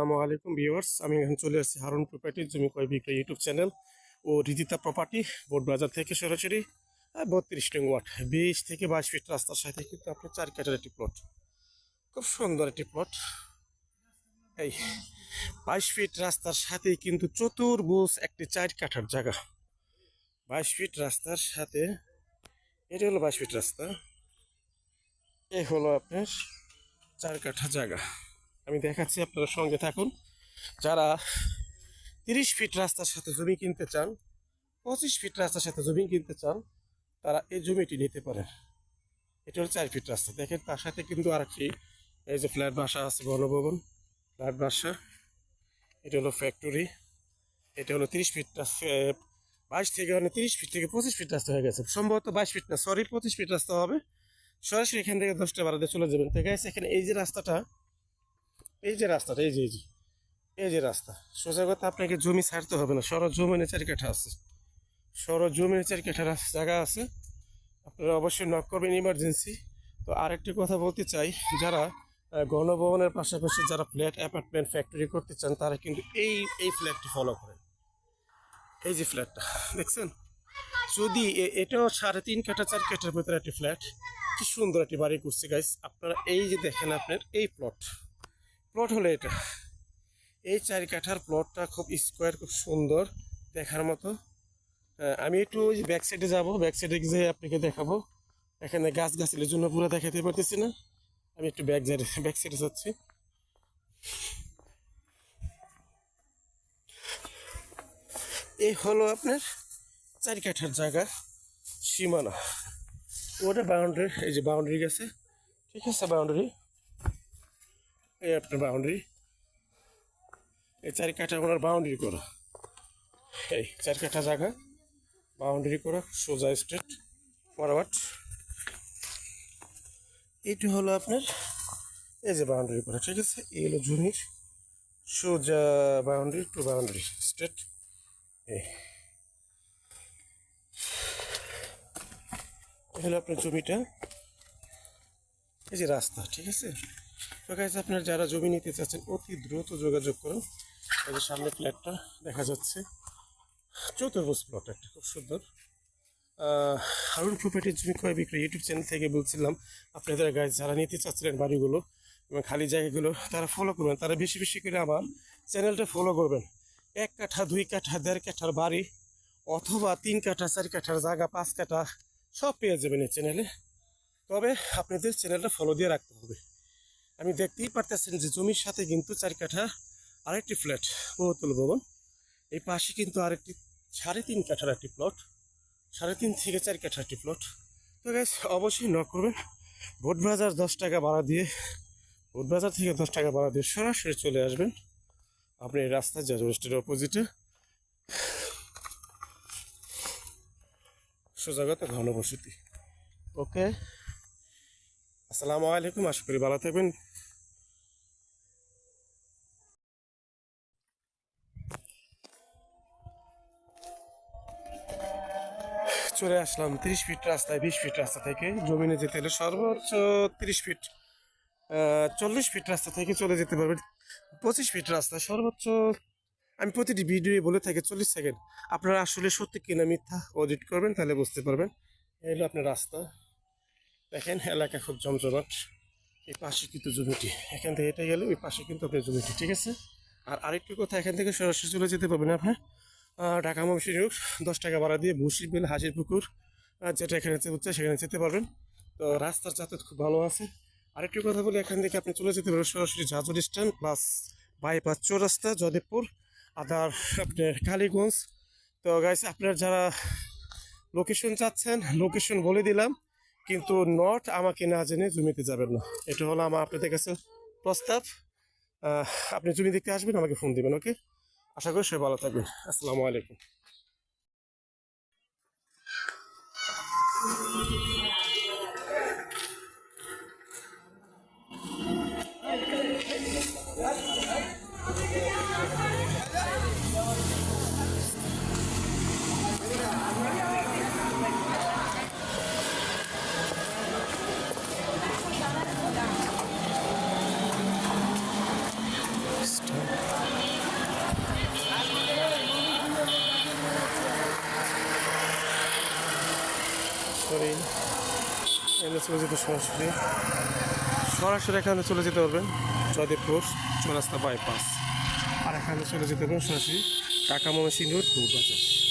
আসসালামু আলাইকুম ভিউয়ার্স, আমি এখন চলে আসছি হারুন প্রপার্টির জমি ক্রয় বিক্রয় ইউটিউব চ্যানেল ও রিদিতা প্রপার্টি বোর্ড বাজার থেকে সরাসরি 32 নং ওয়ার্ড 20 থেকে 22 ফিট রাস্তার সাথে কিন্তু আপনার 4 কাঠার একটি প্লট, খুব সুন্দর একটি প্লট। এই 22 ফিট রাস্তার সাথেই কিন্তু চতুর্ভুজ একটি 4 কাঠার জায়গা। 22 ফিট রাস্তার সাথে এটি হলো 22 ফিট রাস্তা, এই হলো আপনার 4 কাঠা জায়গা। আমি দেখাচ্ছি, আপনারা সঙ্গে থাকুন। যারা 30 ফিট রাস্তার সাথে জমি কিনতে চান, 25 ফিট রাস্তার সাথে জমি কিনতে চান, তারা এই জমিটি নিতে পারেন। এটা হলো 4 ফিট রাস্তা। দেখেন তার সাথে কিন্তু আরেকটি এই যে ফ্ল্যাট বাসা আছে, গণভবন ফ্ল্যাট বাসা। এটা হলো ফ্যাক্টরি। এটা হলো 30 ফিট, 22 থেকে 30 ফিট থেকে 25 ফিট রাস্তা হয়ে গেছে। সম্ভবত 22 ফিট না, সরি 25 ফিট রাস্তা হবে। সরাসরি এখান থেকে 10টা বাড়াতে চলে যাবেন। ঠিক আছে, এখানে এই যে রাস্তাটা, এই যে রাস্তাটা, এই যে রাস্তা, সোজা কথা আপনাকে জমি ছাড়তে হবে না। সরজমিনে 4 কাঠা আছে, সরজমিনে 4 কাঠা জায়গা আছে। আপনারা অবশ্যই নক করবেন ইমার্জেন্সি। তো আরেকটি কথা বলতে চাই, যারা গণভবনের পাশাপাশি যারা ফ্ল্যাট অ্যাপার্টমেন্ট ফ্যাক্টরি করতে চান, তারা কিন্তু এই ফ্ল্যাটটি ফলো করেন। এই যে ফ্ল্যাটটা দেখছেন, যদি এটাও 3.5 কাঠা 4 কাঠার ভেতরে একটি ফ্ল্যাট, কি সুন্দর একটি বাড়ি করছে গাইস। আপনারা এই যে দেখেন, আপনার এই প্লট হলো এটা। এই 4 কাঠার প্লটটা খুব স্কোয়ার, খুব সুন্দর দেখার মতো। আমি একটু ওই ব্যাক সাইডে যাবো, ব্যাক সাইডে গিয়ে আপনাকে দেখাবো। এখানে গাছগাছালির জন্য পুরো দেখাতে পারতেছি না, আমি একটু ব্যাক সাইডে যাচ্ছি। এই হলো আপনার 4 কাঠার জায়গা সীমানা। ওটা বাউন্ডারি, এই যে বাউন্ডারি গেছে, ঠিক আছে, বাউন্ডারি, এই আপনার বাউন্ডারি। এই 4 কাঠা ওনার বাউন্ডারি করা, এই 4 কাঠা জায়গা বাউন্ডারি করা, সোজা স্ট্রেট ফরওয়ার্ড। এইটা হলো আপনার এই যে বাউন্ডারি করা, ঠিক আছে। এই হলো জমির সোজা বাউন্ডারি টু বাউন্ডারি স্ট্রেট। এই হলো আপনার জমিটা, এই যে রাস্তা, ঠিক আছে। তো গাইস, আপনার যারা জমি নিতে চাচ্ছেন অতি দ্রুত যোগাযোগ করুন। এই যে সামনে ফ্ল্যাটটা দেখা যাচ্ছে, চতুর্ভুজ প্লট একটা, খুব সুন্দর। হারুন প্রপার্টির জমি ক্রয় বিক্রয় ইউটিউব চ্যানেল থেকে বলছিলাম, আপনাদের গাইস যারা নিতে চাচ্ছিলেন বাড়িগুলো এবং খালি জায়গাগুলো, তারা ফলো করবেন, তারা বেশি বেশি করে আমার চ্যানেলটা ফলো করবেন। 1 কাঠা 2 কাঠা 1.5 কাঠার বাড়ি, অথবা 3 কাঠা 4 কাঠার জায়গা, 5 কাঠা সব পেয়ে যাবেন এই চ্যানেলে। তবে আপনাদের চ্যানেলটা ফলো দিয়ে রাখতে হবে। আমি দেখতেই পারতেছেন যে জমির সাথে কিন্তু 4 কাঠা আরেকটি ফ্ল্যাট, বহুতল ভবন। এই পাশে কিন্তু আরেকটি 3.5 কাঠার একটি প্লট, 3.5 থেকে 4 কাঠা একটি প্লট। তো গাইস, অবশ্যই নক করবেন। বোর্ড বাজার 10 টাকা ভাড়া দিয়ে, বোর্ড বাজার থেকে 10 টাকা ভাড়া দিয়ে সরাসরি চলে আসবেন। আপনি এই রাস্তা জাজু স্টের অপোজিটে, সোজাগত ঘনবসতি। ওকে, আসসালামু আলাইকুম, আশা করি ভালো থাকবেন। চলে আসলাম 30 ফিট রাস্তায়। 20 ফিট রাস্তা থেকে জমিনে যেতে হলে সর্বোচ্চ 30 ফিট, 40 ফিট রাস্তা থেকে চলে যেতে পারবেন 25 ফিট রাস্তা সর্বোচ্চ। আমি প্রতিটি ভিডিও বলে থাকি 40 সেকেন্ড। আপনারা আসলে সত্যি কিনা মিথ্যা অডিট করবেন, তাহলে বুঝতে পারবেন। এই হলো আপনার রাস্তা, দেখেন এলাকা খুব জমজমাট। এই পাশে কিন্তু জমিটি, এখান থেকে এটা গেলে ওই পাশে কিন্তু আপনার জমিটি, ঠিক আছে। আর আরেকটু কথা, এখান থেকে সরাসরি চলে যেতে পারবেন আপনার ঢাকা ময়মনসিংহ রোড, 10 টাকা ভাড়া দিয়ে ভুসি বিল, হাজির পুকুর, যেটা এখানে হচ্ছে সেখানে যেতে পারবেন। তো রাস্তার যাতায়াত খুব ভালো আছে। আরেকটু কথা বলি, এখান থেকে আপনি চলে যেতে পারবেন সরাসরি জাজর স্ট্যান্ড প্লাস বাইপাস চৌরাস্তা, যদেবপুর, আদার আপনার কালীগঞ্জ। তো গাইস, আপনার যারা লোকেশন চাচ্ছেন, লোকেশন বলে দিলাম, কিন্তু নট আমাকে না জেনে জমিতে যাবেন না। এটা হলো আমার আপনাদের কাছে প্রস্তাব। আপনি জমি দেখতে আসবেন, আমাকে ফোন দিবেন। ওকে, আশা করি সবাই ভালো থাকবেন। আসসালামু আলাইকুম। Stop. সরাসরি এখানে চলে যেতে সরাসরি এখানে চলে যেতে পারবেন জয়দেবপুর চৌরাস্তা বাইপাস। আর এখানে চলে যেতে পারবেন সরাসরি ঢাকা ময়মনসিংহ রোড বাজার।